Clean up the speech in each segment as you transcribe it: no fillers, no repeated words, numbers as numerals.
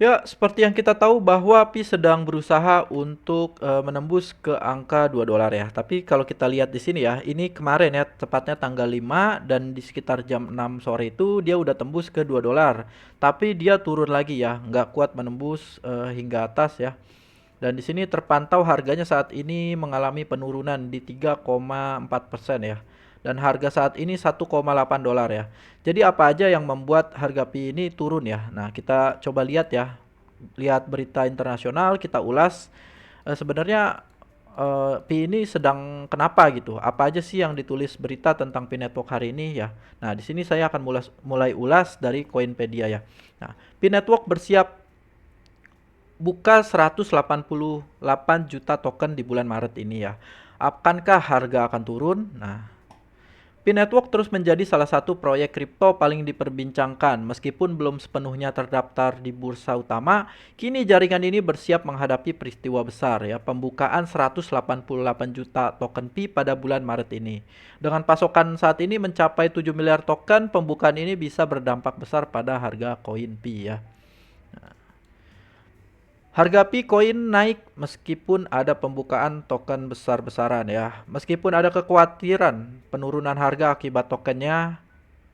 Ya, seperti yang kita tahu bahwa Pi sedang berusaha untuk menembus ke angka 2 dolar ya. Tapi kalau kita lihat di sini ya, ini kemarin ya, tepatnya tanggal 5 dan di sekitar jam 6 sore itu dia udah tembus ke 2 dolar. Tapi dia turun lagi ya, nggak kuat menembus hingga atas ya. Dan di sini terpantau harganya saat ini mengalami penurunan di 3,4% ya. Dan harga saat ini 1,8 dolar ya. Jadi apa aja yang membuat harga Pi ini turun ya? Nah, kita coba lihat ya. Lihat berita internasional, kita ulas. Sebenarnya Pi ini sedang kenapa gitu? Apa aja sih yang ditulis berita tentang Pi Network hari ini ya? Nah, di sini saya akan mulai ulas dari Coinpedia ya. Nah, Pi Network bersiap buka 188 juta token di bulan Maret ini ya. Akankah harga akan turun? Nah, Pi Network terus menjadi salah satu proyek kripto paling diperbincangkan. Meskipun belum sepenuhnya terdaftar di bursa utama, kini jaringan ini bersiap menghadapi peristiwa besar ya, pembukaan 188 juta token Pi pada bulan Maret ini. Dengan pasokan saat ini mencapai 7 miliar token, pembukaan ini bisa berdampak besar pada harga koin Pi ya. Harga Bitcoin naik meskipun ada pembukaan token besar-besaran ya. Meskipun ada kekhawatiran penurunan harga akibat tokennya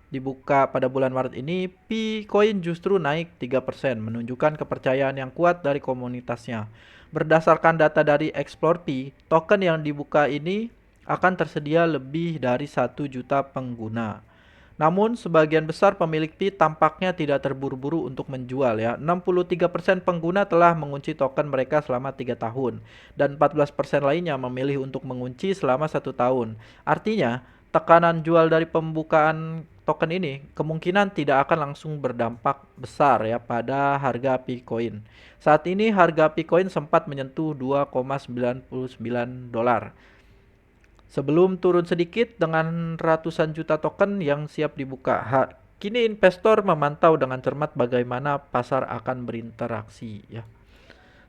dibuka pada bulan Maret ini, Bitcoin justru naik 3%, menunjukkan kepercayaan yang kuat dari komunitasnya. Berdasarkan data dari Explore Pi, token yang dibuka ini akan tersedia lebih dari 1 juta pengguna. Namun, sebagian besar pemilik Pi tampaknya tidak terburu-buru untuk menjual ya. 63% pengguna telah mengunci token mereka selama 3 tahun dan 14% lainnya memilih untuk mengunci selama 1 tahun. Artinya, tekanan jual dari pembukaan token ini kemungkinan tidak akan langsung berdampak besar ya pada harga Bitcoin. Saat ini harga Bitcoin sempat menyentuh 2,99 dolar sebelum turun sedikit dengan ratusan juta token yang siap dibuka. Kini investor memantau dengan cermat bagaimana pasar akan berinteraksi ya.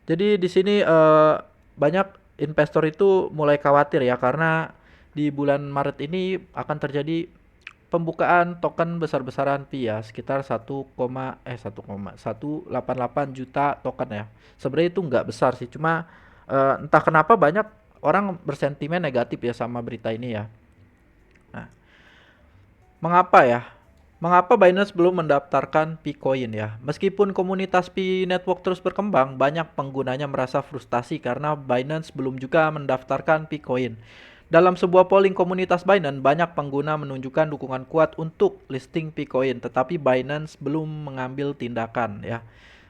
Jadi di sini banyak investor itu mulai khawatir ya karena di bulan Maret ini akan terjadi pembukaan token besar-besaran Pi ya sekitar 1,188 juta token ya. Sebenarnya itu nggak besar sih, cuma entah kenapa banyak orang bersentimen negatif ya sama berita ini ya. Nah, mengapa ya? Mengapa Binance belum mendaftarkan Picoin ya? Meskipun komunitas Pi Network terus berkembang, banyak penggunanya merasa frustasi karena Binance belum juga mendaftarkan Picoin. Dalam sebuah polling komunitas Binance, banyak pengguna menunjukkan dukungan kuat untuk listing Picoin, tetapi Binance belum mengambil tindakan ya.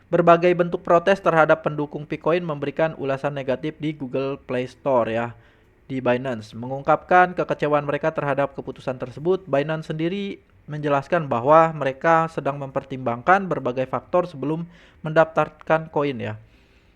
Berbagai bentuk protes terhadap pendukung Picoin memberikan ulasan negatif di Google Play Store ya. Di Binance mengungkapkan kekecewaan mereka terhadap keputusan tersebut. Binance sendiri menjelaskan bahwa mereka sedang mempertimbangkan berbagai faktor sebelum mendaftarkan koin ya,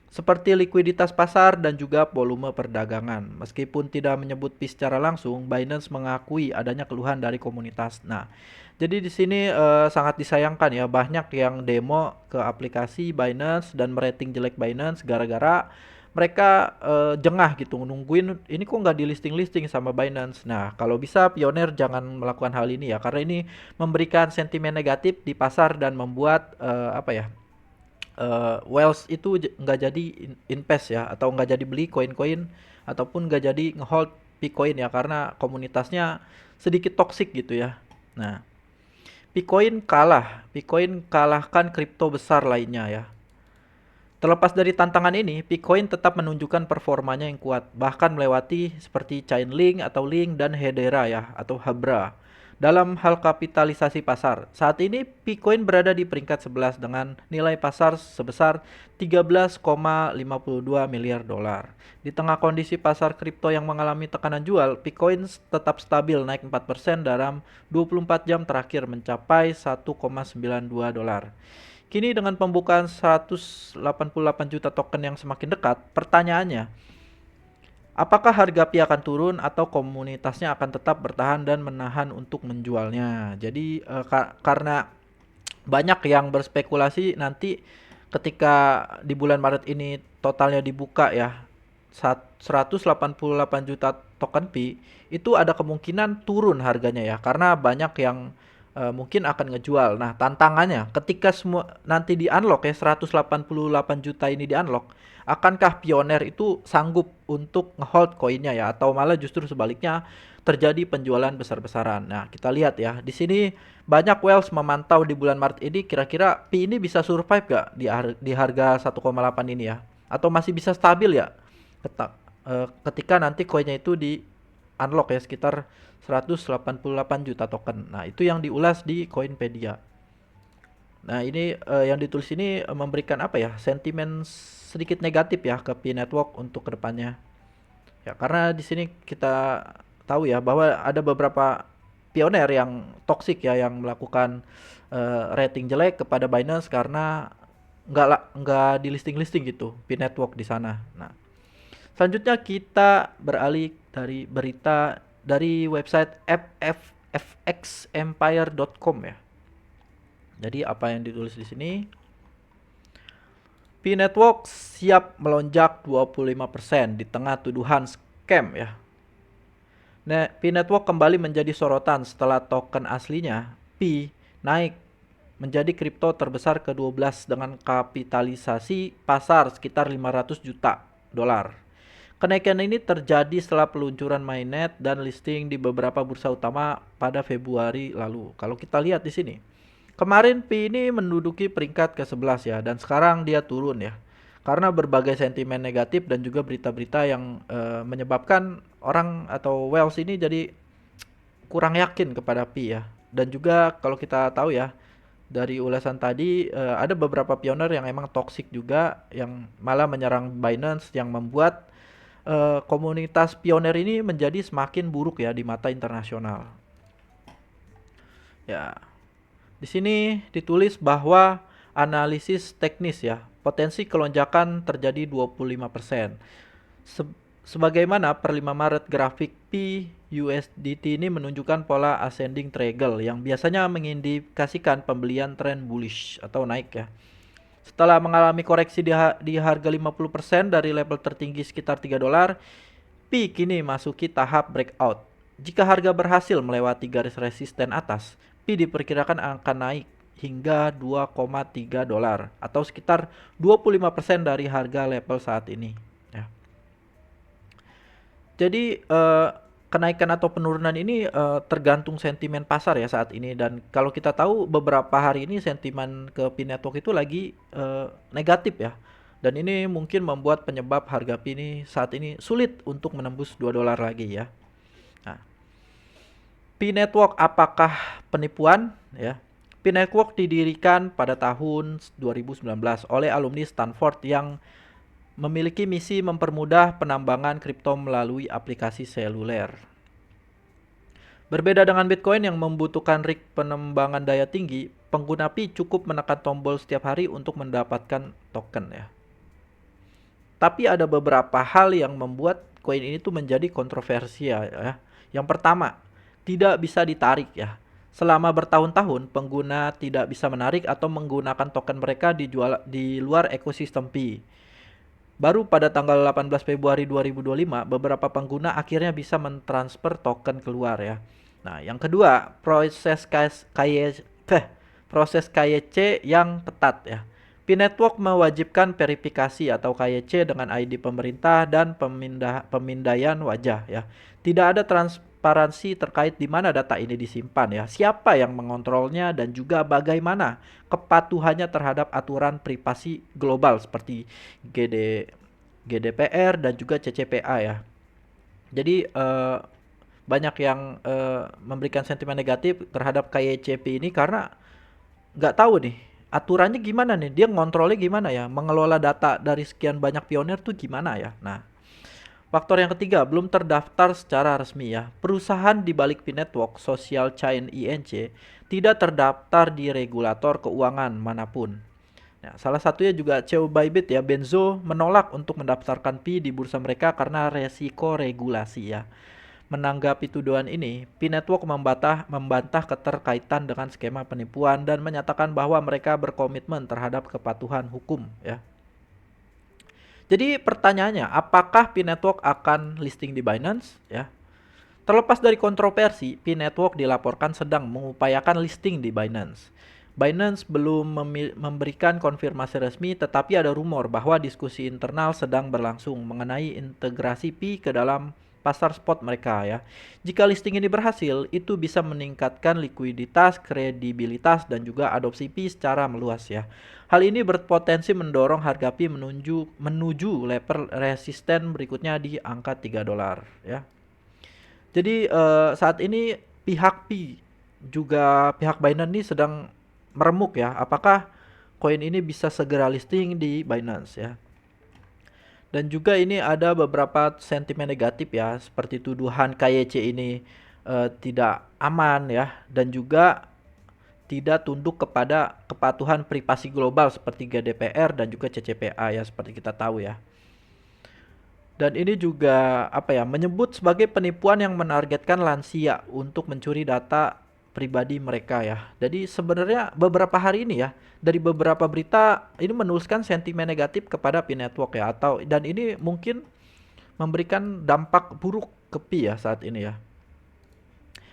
seperti likuiditas pasar dan juga volume perdagangan. Meskipun tidak menyebut Pi secara langsung, Binance mengakui adanya keluhan dari komunitas. Nah, jadi di sini sangat disayangkan ya, banyak yang demo ke aplikasi Binance dan merating jelek Binance gara-gara mereka jengah gitu nungguin ini kok nggak di listing-listing sama Binance. Nah, kalau bisa Pioneer jangan melakukan hal ini ya, karena ini memberikan sentimen negatif di pasar dan membuat apa ya, Wells itu nggak jadi invest ya, atau nggak jadi beli koin-koin ataupun nggak jadi ngehold Bitcoin ya karena komunitasnya sedikit toksik gitu ya. Nah, Bitcoin kalahkan kripto besar lainnya ya. Terlepas dari tantangan ini, Bitcoin tetap menunjukkan performanya yang kuat, bahkan melewati seperti Chainlink atau Link dan Hedera ya, atau Habra. Dalam hal kapitalisasi pasar, saat ini Bitcoin berada di peringkat 11 dengan nilai pasar sebesar 13,52 miliar dolar. Di tengah kondisi pasar kripto yang mengalami tekanan jual, Bitcoin tetap stabil naik 4% dalam 24 jam terakhir mencapai 1,92 dolar. Kini dengan pembukaan 188 juta token yang semakin dekat, pertanyaannya, apakah harga Pi akan turun atau komunitasnya akan tetap bertahan dan menahan untuk menjualnya? Jadi karena banyak yang berspekulasi nanti ketika di bulan Maret ini totalnya dibuka ya 188 juta token Pi, itu ada kemungkinan turun harganya ya karena banyak yang mungkin akan ngejual. Nah, tantangannya ketika semua nanti di unlock ya 188 juta ini di unlock, akankah Pioneer itu sanggup untuk ngehold koinnya ya, atau malah justru sebaliknya terjadi penjualan besar-besaran. Nah, kita lihat ya. Di sini banyak whales memantau di bulan Maret ini kira-kira Pi ini bisa survive gak di harga 1,8 ini ya, atau masih bisa stabil ya ketika nanti koinnya itu di unlock ya sekitar 188 juta token. Nah, itu yang diulas di Coinpedia. Nah, ini yang ditulis ini memberikan apa ya? Sentimen sedikit negatif ya ke Pi Network untuk kedepannya. Ya, karena di sini kita tahu ya bahwa ada beberapa pioner yang toksik ya yang melakukan rating jelek kepada Binance karena nggak di listing gitu Pi Network di sana. Nah, selanjutnya kita beralih dari berita dari website fxempire.com ya. Jadi apa yang ditulis di sini? Pi Network siap melonjak 25% di tengah tuduhan scam ya. Nah, Pi Network kembali menjadi sorotan setelah token aslinya Pi naik menjadi kripto terbesar ke-12 dengan kapitalisasi pasar sekitar 500 juta dolar. Kenaikan ini terjadi setelah peluncuran mainnet dan listing di beberapa bursa utama pada Februari lalu. Kalau kita lihat di sini, kemarin Pi ini menduduki peringkat ke-11 ya, dan sekarang dia turun ya. Karena berbagai sentimen negatif dan juga berita-berita yang menyebabkan orang atau whales ini jadi kurang yakin kepada Pi ya. Dan juga kalau kita tahu ya, dari ulasan tadi ada beberapa pioner yang emang toksik juga, yang malah menyerang Binance, yang membuat komunitas pioner ini menjadi semakin buruk ya di mata internasional. Ya, di sini ditulis bahwa analisis teknis ya, potensi kelonjakan terjadi 25%. Sebagaimana per 5 Maret grafik Pi USDT ini menunjukkan pola ascending triangle yang biasanya mengindikasikan pembelian tren bullish atau naik ya. Setelah mengalami koreksi di harga 50% dari level tertinggi sekitar 3 dolar, Pi kini masuki tahap breakout. Jika harga berhasil melewati garis resisten atas, Pi diperkirakan akan naik hingga 2,3 dolar atau sekitar 25% dari harga level saat ini. Ya. Jadi kenaikan atau penurunan ini tergantung sentimen pasar ya saat ini, dan kalau kita tahu beberapa hari ini sentimen ke Pi Network itu lagi negatif ya, dan ini mungkin membuat penyebab harga Pi ini saat ini sulit untuk menembus 2 dolar lagi ya. Nah, Pi Network apakah penipuan ya? Pi Network didirikan pada tahun 2019 oleh alumni Stanford yang memiliki misi mempermudah penambangan kripto melalui aplikasi seluler. Berbeda dengan Bitcoin yang membutuhkan rig penambangan daya tinggi, pengguna Pi cukup menekan tombol setiap hari untuk mendapatkan token ya. Tapi ada beberapa hal yang membuat koin ini tuh menjadi kontroversial ya. Yang pertama, tidak bisa ditarik ya. Selama bertahun-tahun pengguna tidak bisa menarik atau menggunakan token mereka di luar ekosistem Pi. Baru pada tanggal 18 Februari 2025, beberapa pengguna akhirnya bisa mentransfer token keluar ya. Nah, yang kedua, proses KYC yang ketat ya. Pi Network mewajibkan verifikasi atau KYC dengan ID pemerintah dan pemindaian wajah ya. Tidak ada transparansi terkait di mana data ini disimpan ya, siapa yang mengontrolnya, dan juga bagaimana kepatuhannya terhadap aturan privasi global seperti GDPR dan juga CCPA ya. Jadi banyak yang memberikan sentimen negatif terhadap KYCP ini karena nggak tahu nih aturannya gimana nih, dia ngontrolnya gimana ya, mengelola data dari sekian banyak pioner tuh gimana ya. Nah, faktor yang ketiga, belum terdaftar secara resmi ya. Perusahaan di balik Pi Network, Social Chain INC, tidak terdaftar di regulator keuangan manapun. Nah, salah satunya juga CEO Bybit ya, Benzo menolak untuk mendaftarkan Pi di bursa mereka karena resiko regulasi ya. Menanggapi tuduhan ini, Pi Network membantah keterkaitan dengan skema penipuan dan menyatakan bahwa mereka berkomitmen terhadap kepatuhan hukum ya. Jadi pertanyaannya, apakah Pi Network akan listing di Binance ya? Terlepas dari kontroversi, P-Network dilaporkan sedang mengupayakan listing di Binance. Binance belum memberikan konfirmasi resmi, tetapi ada rumor bahwa diskusi internal sedang berlangsung mengenai integrasi Pi ke dalam pasar spot mereka ya. Jika listing ini berhasil, itu bisa meningkatkan likuiditas, kredibilitas, dan juga adopsi Pi secara meluas ya. Hal ini berpotensi mendorong harga Pi menuju level resisten berikutnya di angka 3 dolar ya. Jadi saat ini pihak Pi juga pihak Binance ini sedang meremuk ya, apakah koin ini bisa segera listing di Binance ya. Dan juga ini ada beberapa sentimen negatif ya, seperti tuduhan KYC ini tidak aman ya, dan juga tidak tunduk kepada kepatuhan privasi global seperti GDPR dan juga CCPA ya, seperti kita tahu ya. Dan ini juga apa ya, menyebut sebagai penipuan yang menargetkan lansia untuk mencuri data pribadi mereka ya. Jadi sebenarnya beberapa hari ini ya, dari beberapa berita ini menuliskan sentimen negatif kepada Pi Network ya, atau dan ini mungkin memberikan dampak buruk ke Pi ya saat ini ya.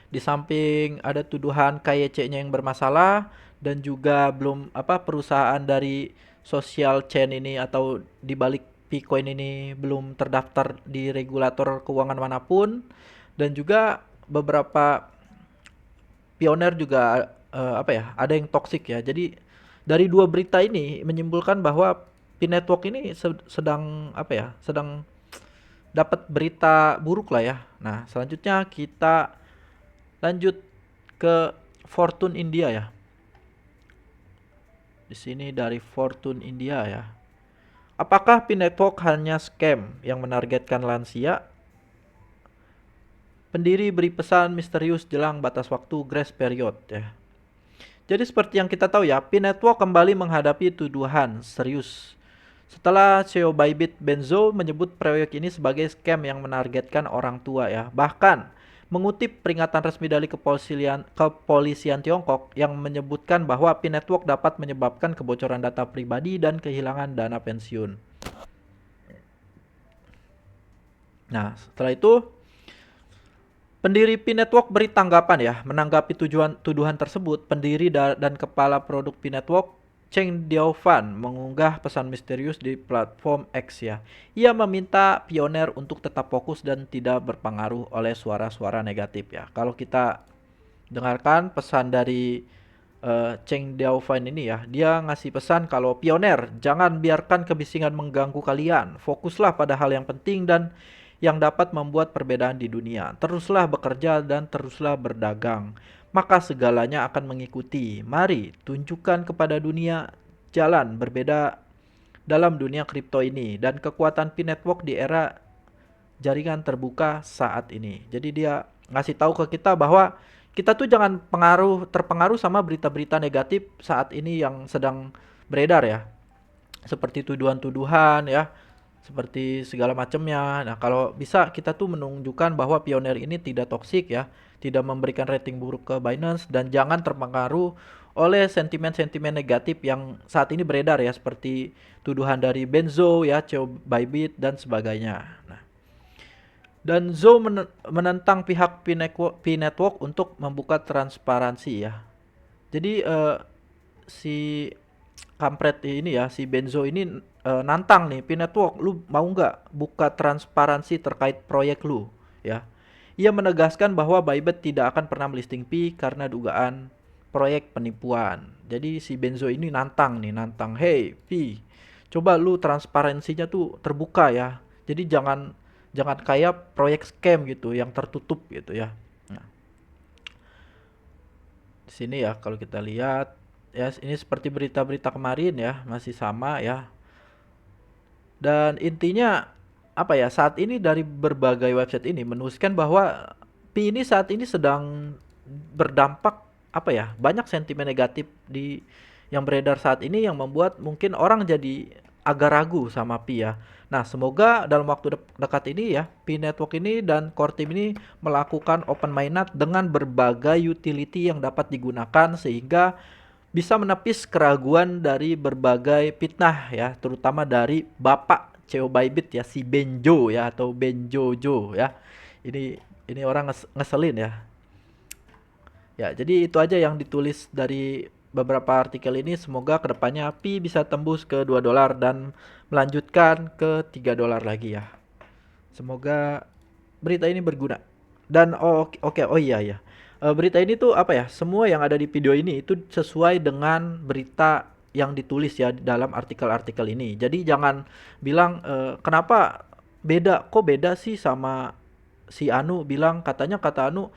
Di samping ada tuduhan KYC-nya yang bermasalah dan juga belum apa, perusahaan dari social chain ini atau di balik Picoin ini belum terdaftar di regulator keuangan manapun, dan juga beberapa pioner juga apa ya, ada yang toksik ya. Jadi dari dua berita ini menyimpulkan bahwa Pi Network ini sedang apa ya, sedang dapat berita buruk lah ya. Nah, selanjutnya kita lanjut ke Fortune India ya. Di sini dari Fortune India ya. Apakah Pi Network hanya scam yang menargetkan lansia? Pendiri beri pesan misterius jelang batas waktu grace period ya. Jadi seperti yang kita tahu ya, Pi Network kembali menghadapi tuduhan serius setelah CEO Bybit Benzo menyebut proyek ini sebagai scam yang menargetkan orang tua ya. Bahkan mengutip peringatan resmi dari kepolisian Tiongkok yang menyebutkan bahwa Pi Network dapat menyebabkan kebocoran data pribadi dan kehilangan dana pensiun. Nah, setelah itu pendiri Pi Network beri tanggapan ya. Menanggapi tuduhan tersebut, pendiri dan kepala produk Pi Network Cheng Diaofan mengunggah pesan misterius di platform X ya. Ia meminta pioner untuk tetap fokus dan tidak berpengaruh oleh suara-suara negatif ya. Kalau kita dengarkan pesan dari Cheng Diaofan ini ya, dia ngasih pesan kalau pioner jangan biarkan kebisingan mengganggu kalian. Fokuslah pada hal yang penting dan yang dapat membuat perbedaan di dunia. Teruslah bekerja dan teruslah berdagang, maka segalanya akan mengikuti. Mari tunjukkan kepada dunia jalan berbeda dalam dunia kripto ini dan kekuatan Pi Network di era jaringan terbuka saat ini. Jadi dia ngasih tahu ke kita bahwa kita tuh jangan terpengaruh sama berita-berita negatif saat ini yang sedang beredar ya. Seperti tuduhan-tuduhan ya, seperti segala macamnya. Nah, kalau bisa kita tuh menunjukkan bahwa pioner ini tidak toksik ya, tidak memberikan rating buruk ke Binance, dan jangan terpengaruh oleh sentimen-sentimen negatif yang saat ini beredar ya, seperti tuduhan dari Benzo ya, CEO Bybit dan sebagainya. Nah, dan Zhou menentang pihak Pi Network untuk membuka transparansi ya. Jadi si kampret ini ya, si Benzo ini nantang nih Pi Network, lu mau nggak buka transparansi terkait proyek lu ya. Ia menegaskan bahwa Bybit tidak akan pernah melisting Pi karena dugaan proyek penipuan. Jadi si Benzo ini nantang, hey Pi, coba lu transparansinya tuh terbuka ya. Jadi jangan kayak proyek scam gitu yang tertutup gitu ya. Nah, di sini ya kalau kita lihat ya, ini seperti berita-berita kemarin ya, masih sama ya. Dan intinya apa ya, saat ini dari berbagai website ini menuliskan bahwa Pi ini saat ini sedang berdampak apa ya, banyak sentimen negatif yang beredar saat ini yang membuat mungkin orang jadi agak ragu sama Pi ya. Nah, semoga dalam waktu dekat ini ya, Pi Network ini dan core team ini melakukan open mainnet dengan berbagai utility yang dapat digunakan sehingga bisa menepis keraguan dari berbagai fitnah ya, terutama dari Bapak CEO Bybit ya, si Benjo ya, atau Benjojo ya. Ini ini orang ngeselin ya. Ya, jadi itu aja yang ditulis dari beberapa artikel ini. Semoga kedepannya Pi bisa tembus ke 2 dolar dan melanjutkan ke 3 dolar lagi ya. Semoga berita ini berguna. Dan oke, oh iya ya. Berita ini tuh apa ya? Semua yang ada di video ini itu sesuai dengan berita yang ditulis ya dalam artikel-artikel ini. Jadi jangan bilang kenapa beda, kok beda sih sama si Anu bilang, katanya kata Anu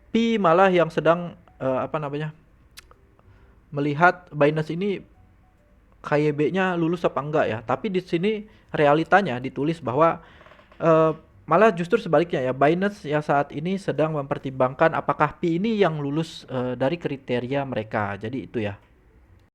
Pi malah yang sedang apa namanya, melihat Binance ini KYB-nya lulus apa enggak ya. Tapi di sini realitanya ditulis bahwa eh, malah justru sebaliknya ya, Binance ya saat ini sedang mempertimbangkan apakah Pi ini yang lulus dari kriteria mereka. Jadi itu ya.